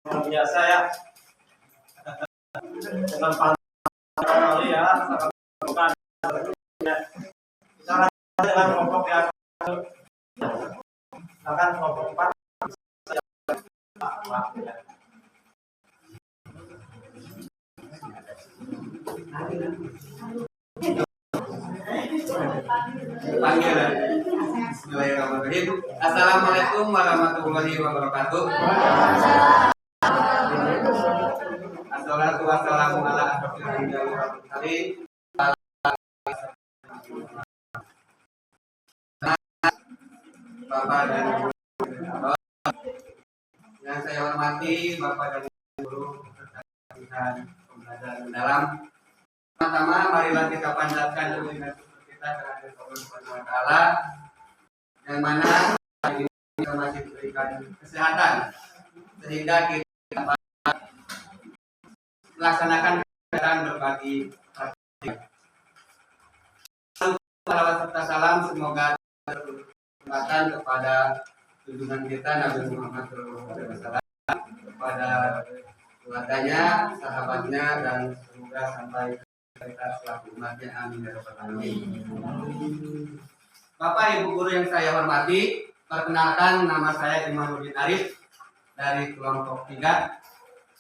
biasa ya dengan kali ya bukan cara dengan kelompok yang akan kelompok 4 Bismillahirrahmanirrahim. Assalamualaikum warahmatullahi wabarakatuh. Assalatu wassalamu ala asyrofil anbiya'i wal mursalin. Bapak dan Ibu yang saya hormati, Bapak dan Ibu dan pembelajaran mendalam. Pertama, marilah kita panjatkan puji kita terhadap Allah Subhanahu wa taala yang mana hari ini kita masih diberikan kesehatan sehingga kita dapat melaksanakan kegiatan berbagi praktik. Salawat serta salam semoga berkesempatan kepada junjungan kita Nabi Muhammad SAW, kepada keluarganya, sahabatnya, dan semoga sampai kita selaku umatnya, amin ya rabbal alamin. Bapak Ibu guru yang saya hormati, perkenalkan nama saya Imanuddin Arif dari kelompok 3.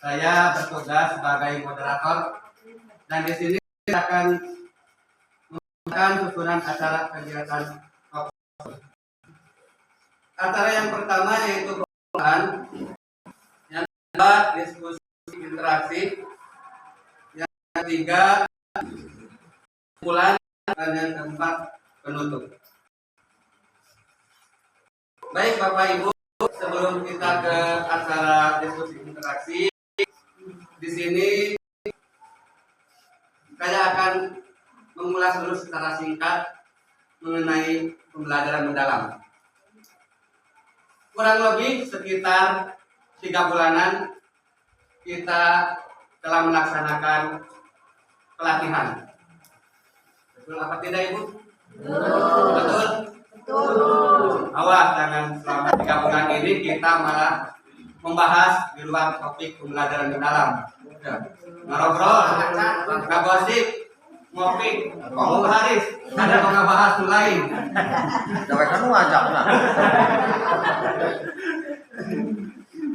Saya bertugas sebagai moderator dan di sini saya akan memberikan susunan acara kegiatan. Acara yang pertama yaitu pembukaan, yang kedua diskusi interaksi, yang ketiga kumpulan, dan yang keempat penutup. Baik Bapak Ibu, sebelum kita ke acara diskusi interaksi, di sini saya akan mengulas dulu secara singkat mengenai pembelajaran mendalam. Kurang lebih sekitar 3 bulanan kita telah melaksanakan pelatihan. Betul apa tidak Ibu? Betul? Betul. Awas jangan selama 3 bulan ini kita malah membahas di luar topik pembelajaran mendalam. Ngobrol, ngagosip, ngopi, ngomong Haris, ada ngebahas lain. Jangan kamu ngajak lah.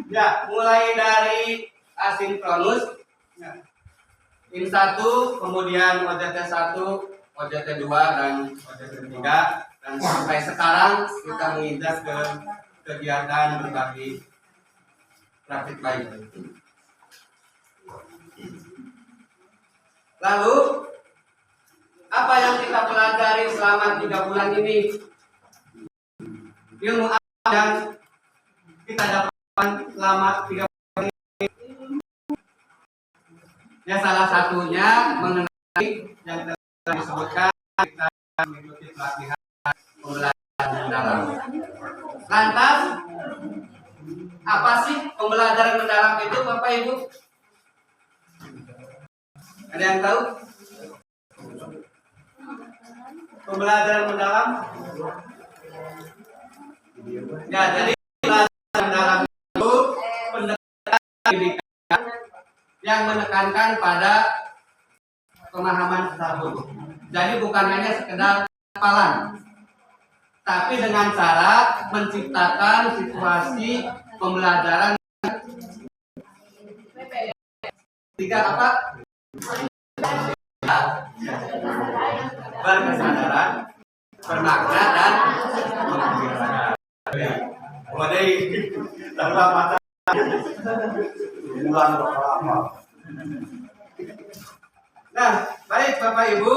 Ya, mulai dari asinkronus, in 1, kemudian OJT 1, OJT 2, dan OJT 3, dan sampai sekarang kita menginjak ke kegiatan berbagi praktik baik. Lalu apa yang kita pelajari selama 3 bulan ini? Ilmu apa yang kita dapatkan selama 3 bulan ini? Ya, salah satunya mengenai yang telah disebutkan, kita mengikuti pelatihan pembelajaran mendalam. Lantas, apa sih pembelajaran mendalam itu Bapak Ibu? Ada yang tahu? Pembelajaran mendalam? Ya, jadi pembelajaran mendalam itu pendekatan pendidikan yang menekankan pada pemahaman secara utuh. Jadi bukan hanya sekedar hafalan, tapi dengan cara menciptakan situasi pembelajaran. Tiga apa? Berkesadaran, bermakna, dan menggembirakan. Wadai, tanpa mata. Bulan apa? Nah, baik Bapak Ibu,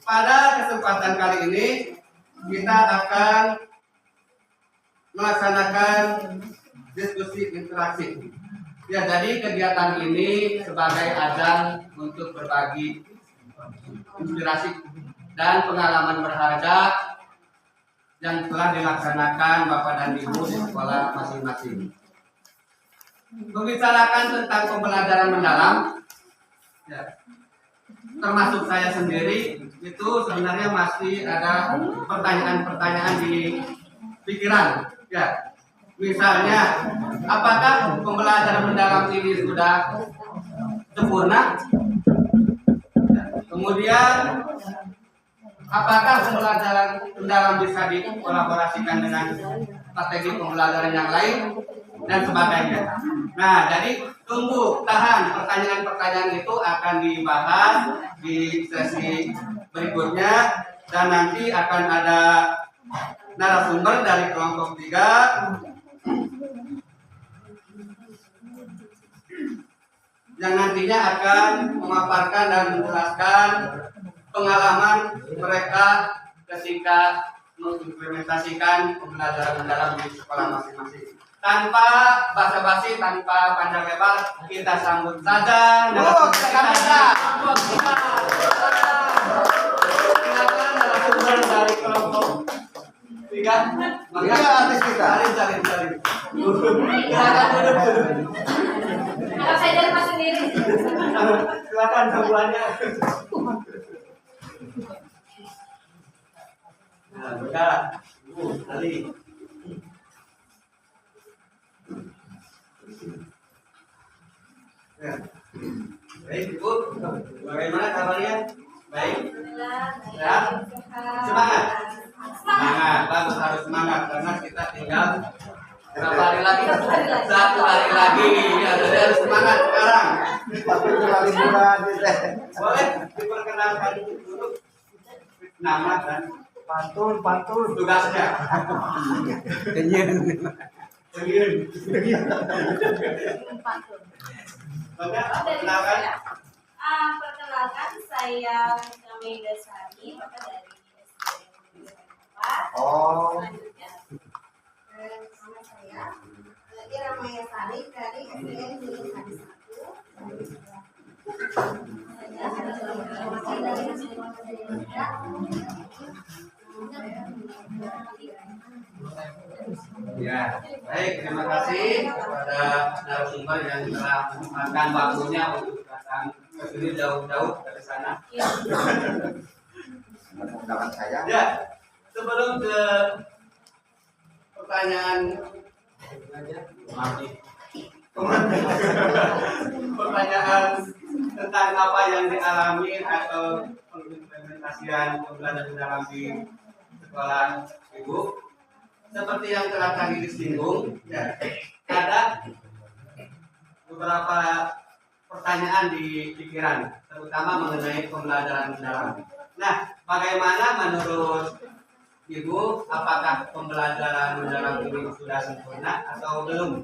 pada kesempatan kali ini kita akan melaksanakan diskusi interaksi. Ya, jadi kegiatan ini sebagai ajang untuk berbagi inspirasi dan pengalaman berharga yang telah dilaksanakan Bapak dan Ibu di sekolah masing-masing. Membicarakan tentang pembelajaran mendalam, ya, termasuk saya sendiri, itu sebenarnya masih ada pertanyaan-pertanyaan di pikiran. Ya, misalnya apakah pembelajaran mendalam ini sudah sempurna? Kemudian apakah pembelajaran mendalam bisa dikolaborasikan dengan strategi pembelajaran yang lain dan sebagainya. Nah, jadi tunggu, tahan, pertanyaan-pertanyaan itu akan dibahas di sesi berikutnya dan nanti akan ada narasumber dari kelompok 3 yang nantinya akan memaparkan dan menjelaskan pengalaman mereka ketika mengimplementasikan pembelajaran mendalam di sekolah masing-masing. Tanpa basa-basi, tanpa panjang lebar, kita sambut saja narasumber dari kelompok 3. Maka artis kita. Salin. Silakan duduk. Kalau saya dari mas sendiri. Silakan sambuannya. Nah, berjalan. Ali. Ya. Baik, Ibu. Bagaimana kabarnya? Baik. Ya. Semangat. Semangat, bagus, harus semangat karena kita tinggal berapa hari lagi? 1 hari lagi. Ya, jadi harus semangat sekarang. Tapi cuma liburan Boleh diperkenalkan dulu nama dan pantun. tugasnya. Perkenalkan. Perkenalkan saya Meida Sari, Bapak dari SDN 4. Oh. Selanjutnya nama saya Iramaya Sari dari SDN 1. Ya, baik, terima kasih kepada narasumber yang telah menyempatkan waktunya untuk datang ke sini jauh-jauh dari sana. Undangan saya. Ya, sebelum ke pertanyaan pertanyaan tentang apa yang dialami atau pengimplementasian pembelajaran dalam di sekolah Ibu, seperti yang telah tadi disinggung, ya, ada beberapa pertanyaan di pikiran, terutama mengenai pembelajaran mendalam. Nah, bagaimana menurut Ibu, apakah pembelajaran mendalam ini sudah sempurna atau belum?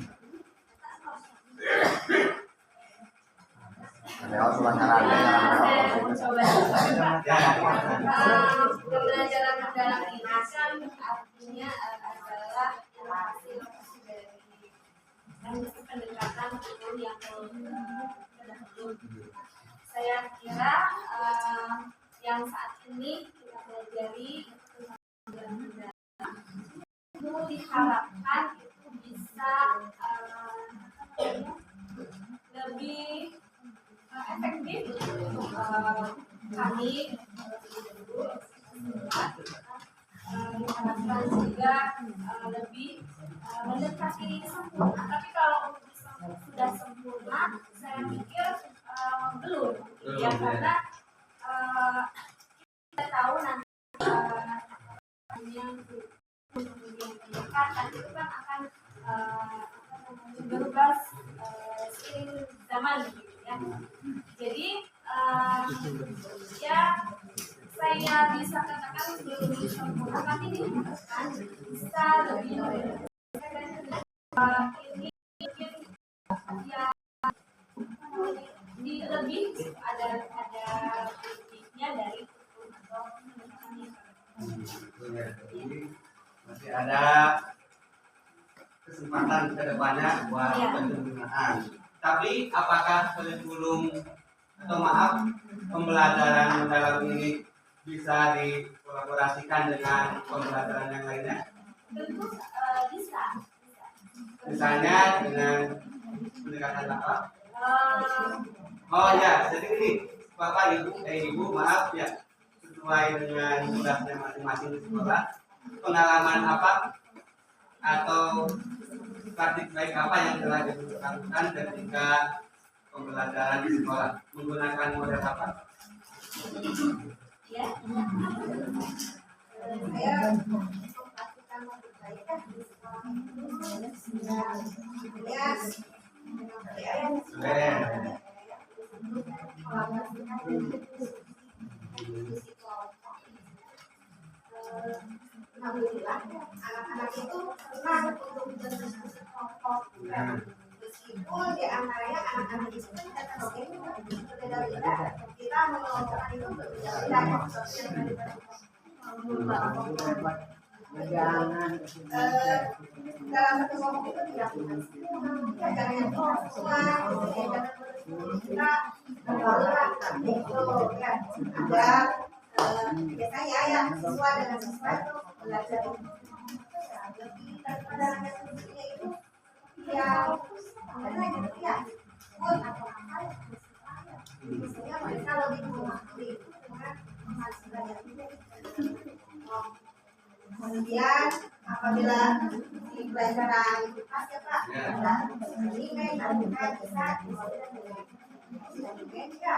Lewat suasana Saya mencoba Ya. pembelajaran mendalam ini kan artinya adalah hasil dari pendekatan guru yang terdahulu. Saya kira yang saat ini kita pelajari itu diharapkan itu bisa lebih efektif untuk kami diharapkan juga lebih mendekati sempurna. Tapi kalau untuk sudah sempurna, saya pikir belum, ya karena kita tahu nanti yang kemudian pendekatan itu kan akan berubah seiring zaman gitu ya. Jadi ya saya bisa katakan belum sempurna, tapi diharapkan bisa lebih ini mungkin ya di lebih ada lebihnya dari atau Masih ada kesempatan ke depannya buat penyempurnaan. Tapi apakah kurikulum atau pembelajaran mendalam ini bisa dikolaborasikan dengan pembelajaran yang lainnya? tentu bisa. Misalnya dengan pendekatan apa? Oh ya, jadi ini Bapak Ibu, maaf ya, sesuai dengan tugasnya masing-masing di sekolah, pengalaman apa atau praktik baik apa yang telah dilakukan ketika pembelajaran di sekolah? Menggunakan model apa? Ya. Saya memperhatikan kebaikan di sekolah itu alias alhamdulillah anak-anak itu senang untuk berdiskusi kelompok. Meskipun di antaranya anak-anak itu kan kategorinya berbeda-beda, kita mengelompokkan itu berbeda-beda. Dalam satu kelompok itu tidak punya jangan yang semua kita berbalas itu ya ada biasanya ya siswa dengan siswa itu belajar lebih daripada hanya sendirinya itu yang karena gitu ya pun atau apa biasanya mereka lebih memahami dengan penghasilan yang kemudian apabila di pelajaran pas ya Pak ini kan bisa dengan ya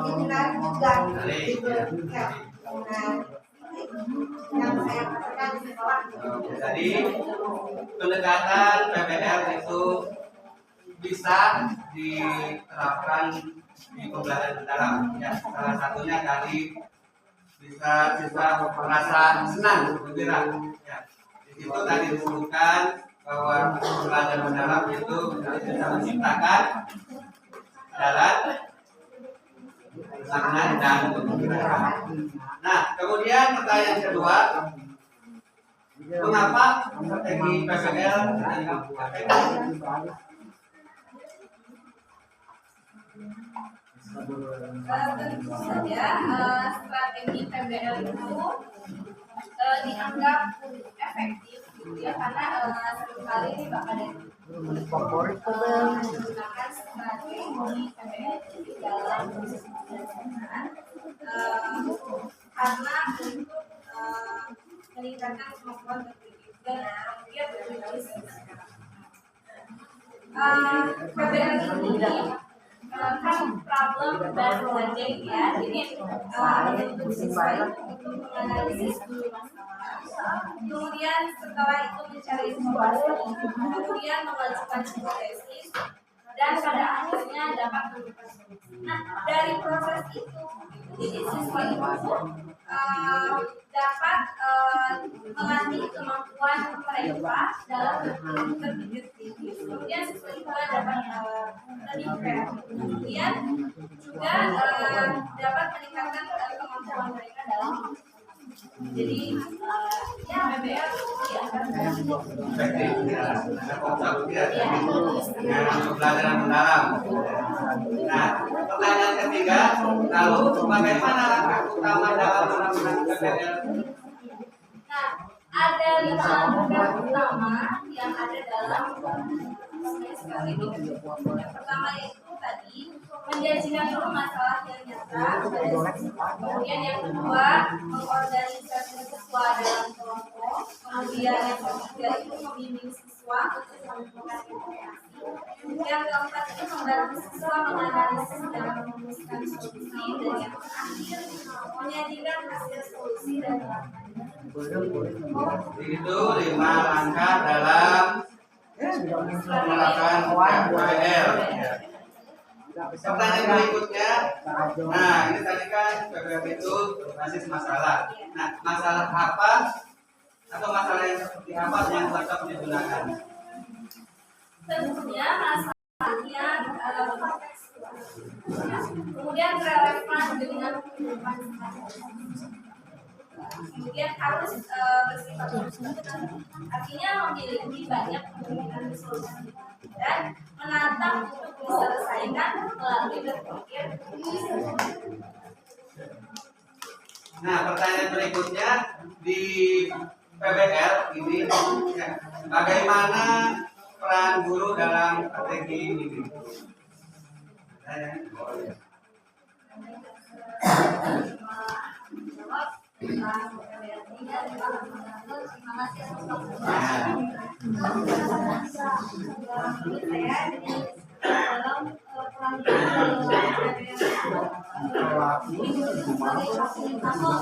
ini menarik juga gitu ya yang saya katakan di sekolah. Jadi pendekatan PBL itu bisa diterapkan di pembelajaran mendalam. Ya, salah satunya tadi bisa merasa senang, gembira. Ya, di situ tadi disebutkan bahwa pembelajaran mendalam itu bisa menciptakan jalan senang dan gembira. Nah, kemudian pertanyaan kedua, mengapa strategi PBL dipakai? Tentu saja strategi PBL itu dianggap efektif gitu ya karena seringkali Bapak dan Ibu menggunakan strategi PBL di dalam proses pembelajaran karena untuk meningkatkan kemampuan berpikir dan kemudian berpikir PBL ini kan problem dan learning ya, jadi untuk siswa untuk menganalisis dulu masalah, kemudian setelah itu mencari solusi, kemudian mengajukan hipotesis, dan pada akhirnya dapat menemukan solusi. Nah, dari proses itu, jadi siswa itu dapat melatih kemampuan mereka dalam berpikir kritis. Kemudian siswa juga dapat lebih kreatif. Kemudian juga dapat meningkatkan kemampuan mereka dalam jadi ya PBL dianggap Efektif, ya, dengan pembelajaran mendalam. Nah, pertanyaan ketiga, lalu bagaimana langkah utama dalam menerapkan PBL? Nah, ada 5 langkah utama yang ada dalam sekali ini. Yang pertama itu tadi menjanjikan dulu masalah yang nyata pada siswa. Kemudian yang kedua mengorganisasi siswa dalam kelompok. Kemudian yang ketiga itu membimbing siswa untuk melakukan interaksi. Yang keempat itu membantu siswa menganalisis dan merumuskan solusi. Dan yang terakhir menyajikan hasil solusi dan Itu 5 langkah dalam melakukan PBL. Pertanyaan berikutnya, nah ini tadi kan PBL itu berbasis masalah. Nah, masalah apa atau masalah yang seperti apa yang cocok digunakan? tentunya masalahnya kemudian relevan dengan kehidupan kemudian harus bersifat artinya memiliki banyak kemungkinan solusi dan menantang untuk diselesaikan melalui berpikir. Nah, pertanyaan berikutnya di PBL ini ya, bagaimana peran guru dalam strategi ini? Terima kasih atas waktunya. Nah, Menurut saya jadi dalam sebagai fasilitator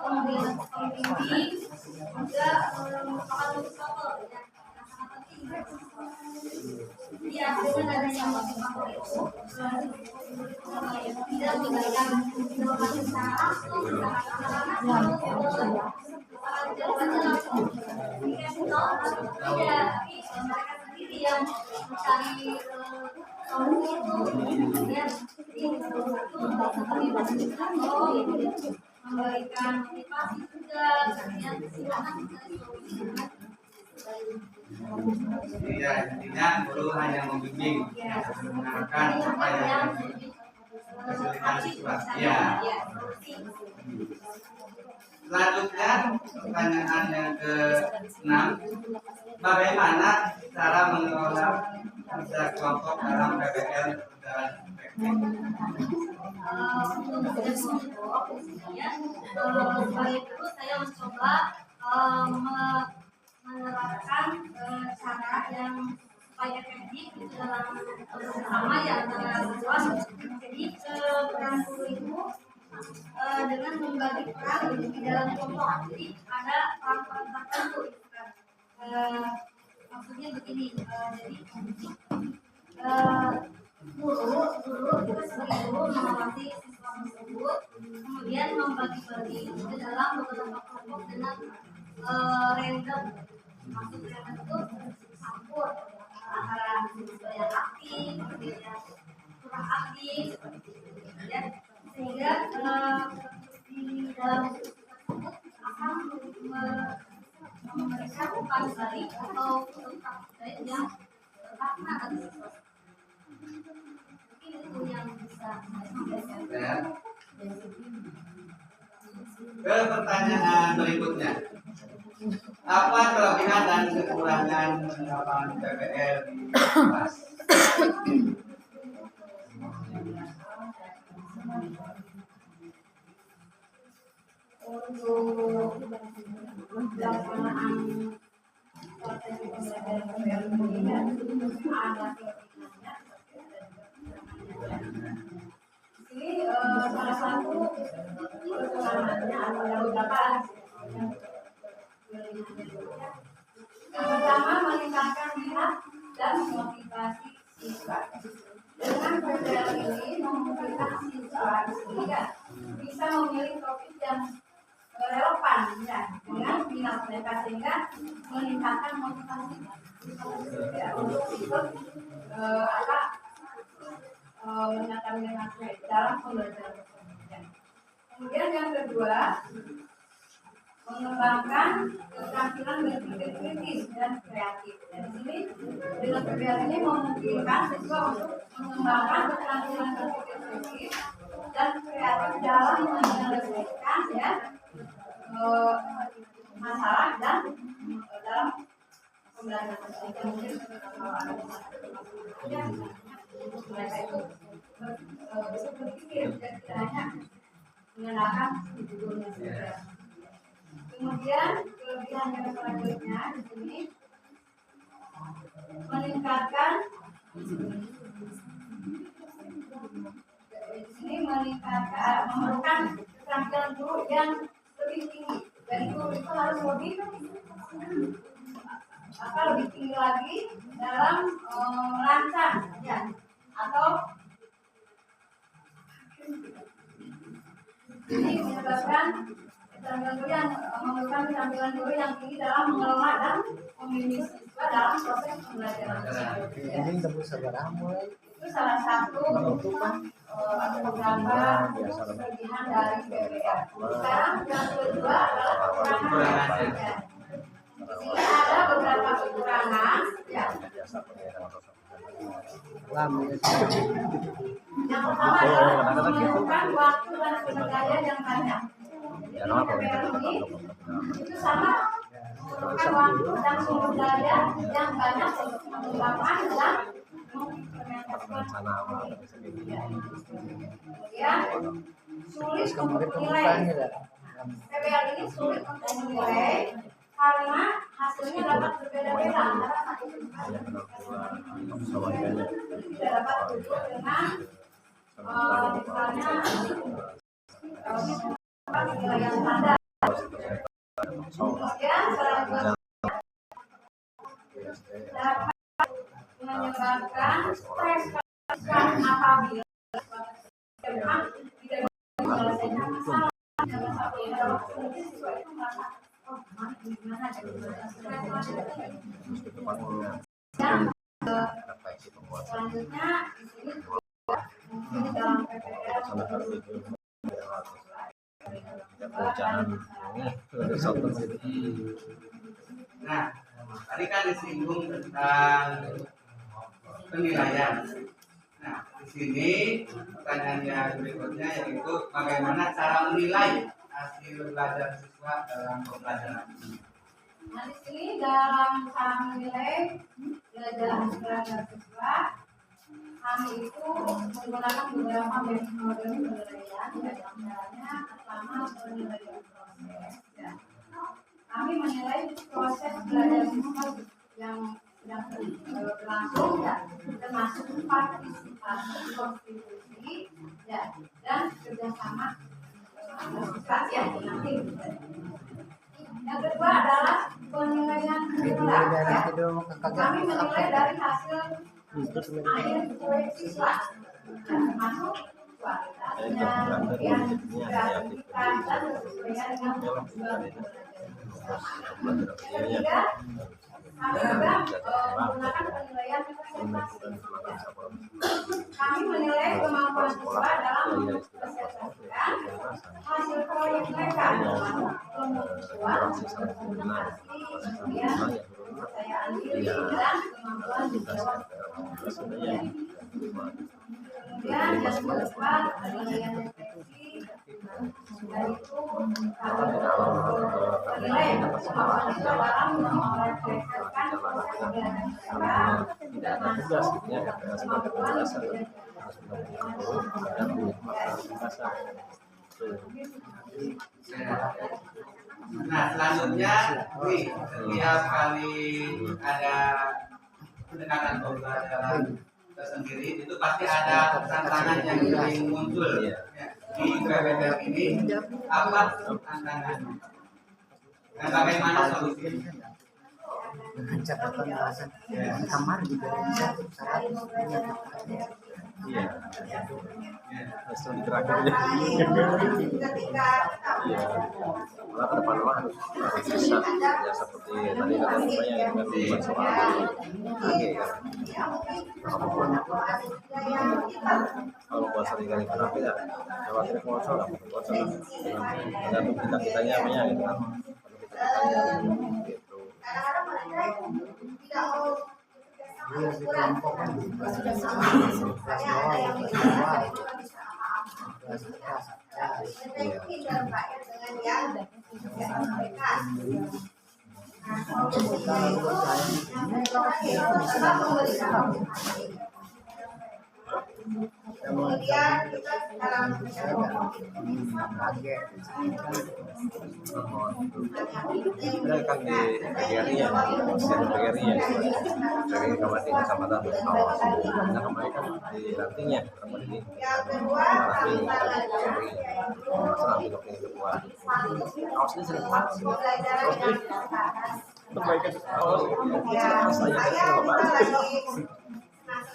kemudian pembimbing juga merupakan motivator yang sangat penting. Ya, dengan adanya motivator itu tidak memberikan informasi secara langsung karena jawabannya langsung tidak, tapi mereka sendiri yang mencari solusi itu kemudian memberikan motivasi juga kemudian silakan mencari solusi. ya intinya guru hanya membimbing, mengarahkan apa yang kesulitan siswa. Ya. Selanjutnya pertanyaan yang ke-6, bagaimana cara mengelola kerja kelompok dalam PBL dan efektif? Untuk kerja kelompok biasanya sebagai guru saya mencoba menerapkan cara yang supaya efektif dalam bersama ya antara siswa. Jadi peran guru itu dengan membagi peran di dalam kelompok. Jadi ada peran-peran tertentu. Maksudnya begini, jadi guru kita sebagai guru mengawasi siswa tersebut, kemudian membagi-bagi ke dalam beberapa kelompok dengan random. Maksud random itu campur antara siswa yang aktif, kemudian yang kurang aktif, ya, sehingga di dalam tersebut akan memberikan umpan balik atau kontak balik yang terkena dari siswa. Mungkin itu yang bisa saya sampaikan. Ya. Ke pertanyaan berikutnya, apa kelebihan dan kekurangan penerapan PBL di kelas? Untuk pelaksanaan strategi pembelajaran PBL ini ada kelebihannya. Ini salah satu kekurangannya ada beberapa. Yang pertama, meningkatkan minat dan motivasi siswa. Dengan PBL ini memungkinkan siswa bisa memilih topik yang relevan ya, dengan minat mereka sehingga meningkatkan motivasi ya, untuk ikut meningkatkan minat mereka dalam pembelajaran. Kemudian yang kedua, mengembangkan keterampilan berpikir kritis dan kreatif. Dan di sini dengan PBL ini memungkinkan siswa untuk mengembangkan keterampilan berpikir kritis dan kreatif dalam menyelesaikan ya masalah dan dalam pembelajaran tersebut. Mungkin mereka itu bisa berpikir dan tidak hanya menggunakan judulnya saja. Kemudian kelebihan yang selanjutnya di sini meningkatkan memerlukan keterampilan guru yang lebih tinggi. Dan guru itu harus lebih tinggi lagi dalam merancang ya atau ini menyebabkan keterampilan guru yang tinggi dalam mengelola dan membimbing siswa dalam proses pembelajaran. Itu salah satu atau beberapa kelebihan dari PBL. Sekarang yang kedua adalah kekurangan. Di sini ada beberapa kekurangan. Ya. Yang pertama adalah memerlukan waktu dan sumber daya yang banyak. PBL ini itu sama memerlukan waktu dan sumber daya yang banyak untuk mengembangkan dan mengimplementasikan. Kemudian sulit untuk menilai. PBL ini sulit untuk menilai karena hasilnya dapat berbeda-beda antara satu siswa tidak dapat duduk dengan misalnya penilaian standar. Kemudian dapat menyebabkan stres apabila memang tidak menyelesaikan masalah. Selanjutnya di sini dalam PPL Nah, tadi kan disinggung tentang penilaian. Nah, di sini pertanyaan yang berikutnya yaitu bagaimana cara menilai hasil belajar siswa dalam pembelajaran. Nah, di sini dalam cara menilai belajar siswa, kami itu menggunakan beberapa metode penilaian. Dalam caranya, pertama penilaian proses. Ya. Kami menilai proses belajar siswa yang sedang berlangsung, ya, termasuk partisipasi, kontribusi, ya, dan kerjasama ya, nanti. Yang kedua adalah penilaian kesimpulan. Ya. Kami menilai dari hasil akhir proyek siswa, termasuk kualitasnya, kemudian kreativitas dan kesesuaian dengan tujuan belajar. Ketiga, kami juga menggunakan penilaian presentasi. Kami menilai kemampuan siswa dalam mempresentasikan hasil proyek mereka, kemampuan komunikasi, kemudian kepercayaan diri dan kemampuan menjawab pertanyaan. Kemudian yang kedua penilaian refleksi, yaitu kami menilai kemampuan siswa dalam merefleksikan proses belajar mereka, termasuk kemampuan Nah, selanjutnya nih, setiap kali ada pendekatan pembelajaran tersendiri itu pasti ada tantangan yang sering muncul. Ya. Di PPL ini apa tantangannya dan bagaimana solusinya? Dengan catatan alasan kamar juga bisa saat Iya. Langsung digerakkan aja. Iya. Malah ke depan mah harus bisa ya seperti tadi kata Mbaknya dengan membuat soal lagi kan. Kalau buat sering kali kenapa ya? Lewat sponsor lah, sponsor lah. Tergantung kita-kitanya apa ya gitu kan. Kalau kita-kitanya gitu. dia di kelompok kan sudah sama kelas bawah ya kelas bawah kelas kemudian kita dalam Ada kan di PGRI ya, masih ada PGRI ya, dari Kabupaten Kecamatan. Nah kemarin kan di rantingnya, kemarin ini ranting PGRI, serang di lokasi kedua. Kaos ini sering pas, perbaikan kaos, saya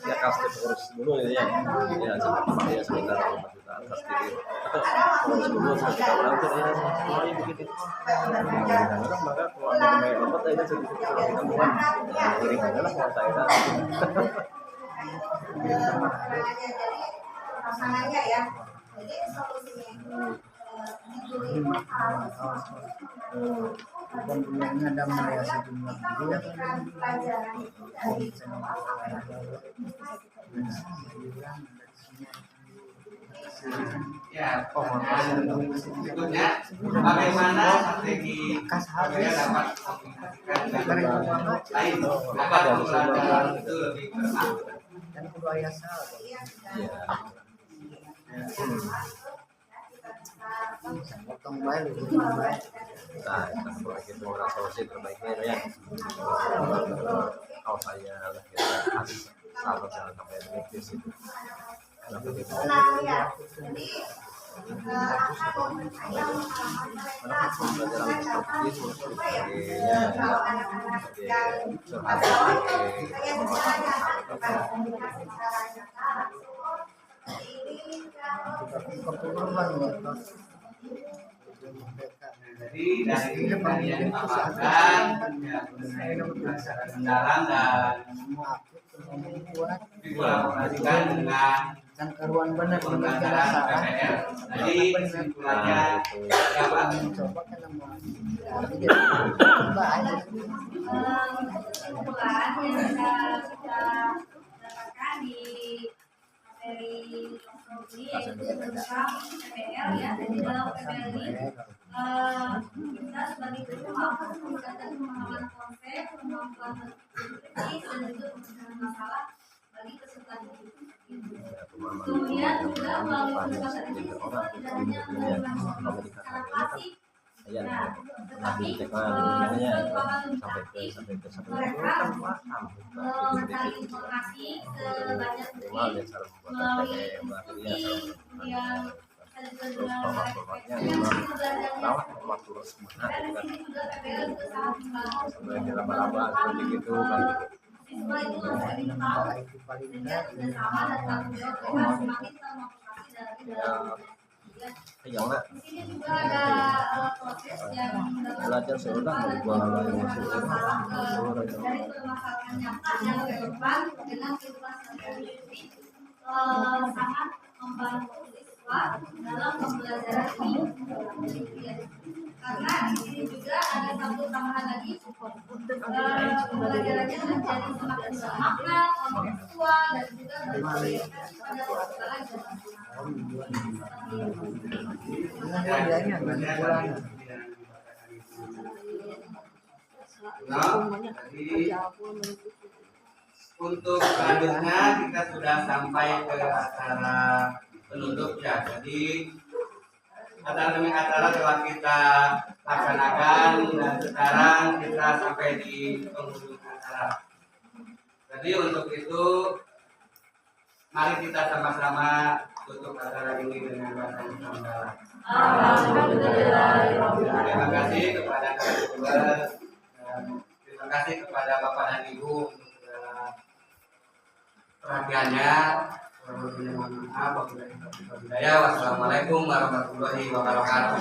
ya kaos terus dulu ya, ya sampai ya sekitar 5 jutaan kaos terus dulu sekitar orang tuh ya mulai begitu. Kadang maka kalau ada yang lompat aja sedikit temuan, iringannya lah kalau saya pasangannya ya, jadi solusinya itu dan punyanya ada Maria sejumlah dia pelajaran Ya, berikutnya bagaimana strategi supaya dapat komunikasikan lain agar pembelajaran itu lebih bermakna. dan kedua ayah salah potong baik potong baik. Nah, kita itu solusi terbaiknya ya. Kalau saya kita sahabat jangan sampai negatif itu. Kenapa gitu? Tenang ya. Jadi apa yang Pembelajaran seperti itu ya kalau anak-anak yang curhat saya Jadi dari yang dipaparkan yang mengenai pembahasan mendalam dan dikolaborasikan dengan kan karuan benar pembelajaran PPL. Jadi kesimpulannya dapat coba kan nama kesimpulan yang kita dapatkan di materi ini yaitu tentang PPL ya. Jadi dalam PPL ini kita sebagai guru harus meningkatkan pemahaman konsep, kemampuan berpikir dan juga pemahaman masalah bagi peserta didik. Kemudian juga melalui pendekatan ini siswa tidak hanya menerima secara pasif, nah, tetapi sampai ke mereka mencari informasi sebanyak mungkin melalui institusi yang lama-lama seperti itu kan. siswa itu harus dikenal sehingga kerjasama dan tanggung jawab mereka semakin termotivasi dalam Jangan di sini juga ada proses yang belajar seorang dari dua hal yang dari permasalahan nyata yang relevan dengan kehidupan sehari-hari sangat membantu siswa dalam pembelajaran ini. Karena di sini juga ada satu tambahan lagi, pembelajarannya menjadi semakin bermakna, kontekstual dan juga berorientasi pada persoalan untuk selanjutnya kita sudah sampai ke acara penutup ya. Jadi acara demi acara telah kita laksanakan dan sekarang kita sampai di penghujung acara. Jadi untuk itu mari kita sama-sama tutup acara ini dengan bacaan hamdalah. Terima kasih kepada narasumber dan terima kasih kepada Bapak dan Ibu untuk segala perhatiannya. Wassalamualaikum warahmatullahi wabarakatuh.